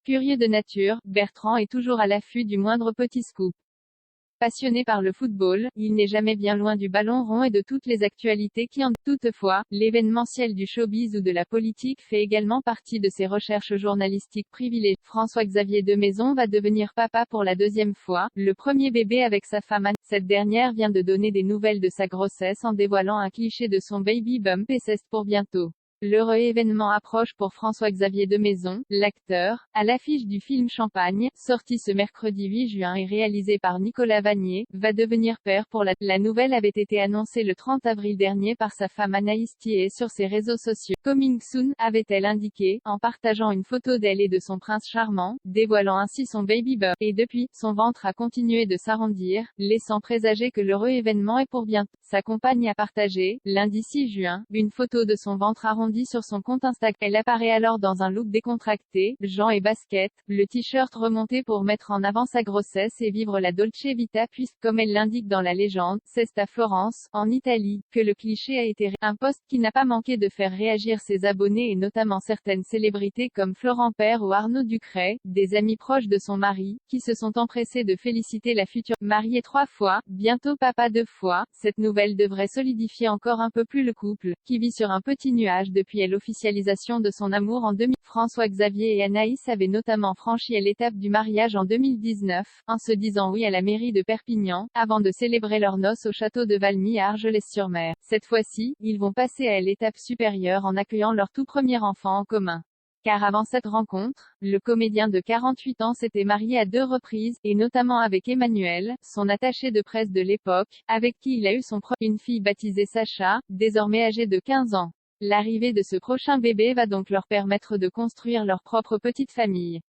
Curieux de nature, Bertrand est toujours à l'affût du moindre petit scoop. Passionné par le football, il n'est jamais bien loin du ballon rond et de toutes les actualités qui en. Toutefois, l'événementiel du showbiz ou de la politique fait également partie de ses recherches journalistiques privilégiées. François-Xavier Demaison va devenir papa pour la deuxième fois, le premier bébé avec sa femme Anne. Cette dernière vient de donner des nouvelles de sa grossesse en dévoilant un cliché de son baby bump et c'est pour bientôt. L'heureux événement approche pour François-Xavier Demaison, l'acteur, à l'affiche du film Champagne, sorti ce mercredi 8 juin et réalisé par Nicolas Vanier, va devenir père pour la nouvelle avait été annoncée le 30 avril dernier par sa femme Anaïs Thier sur ses réseaux sociaux. Coming soon, avait-elle indiqué, en partageant une photo d'elle et de son prince charmant, dévoilant ainsi son baby bump. Et depuis, son ventre a continué de s'arrondir, laissant présager que l'heureux événement est pour bientôt. Sa compagne a partagé, lundi 6 juin, une photo de son ventre arrondi sur son compte Instagram. Elle apparaît alors dans un look décontracté, Jean et basket, le t-shirt remonté pour mettre en avant sa grossesse et vivre la Dolce Vita puisque, comme elle l'indique dans la légende, c'est à Florence, en Italie, que le cliché a été un post qui n'a pas manqué de faire réagir ses abonnés et notamment certaines célébrités comme Florent Père ou Arnaud Ducret, des amis proches de son mari, qui se sont empressés de féliciter la future mariée 3 fois, bientôt papa 2 fois. Cette nouvelle devrait solidifier encore un peu plus le couple, qui vit sur un petit nuage depuis l'officialisation de son amour en 2000. François-Xavier et Anaïs avaient notamment franchi l'étape du mariage en 2019, en se disant oui à la mairie de Perpignan, avant de célébrer leurs noces au château de Valmy à Argelès-sur-Mer. Cette fois-ci, ils vont passer à l'étape supérieure en accueillant leur tout premier enfant en commun. Car avant cette rencontre, le comédien de 48 ans s'était marié à 2 reprises, et notamment avec Emmanuel, son attaché de presse de l'époque, avec qui il a eu une fille baptisée Sacha, désormais âgée de 15 ans. L'arrivée de ce prochain bébé va donc leur permettre de construire leur propre petite famille.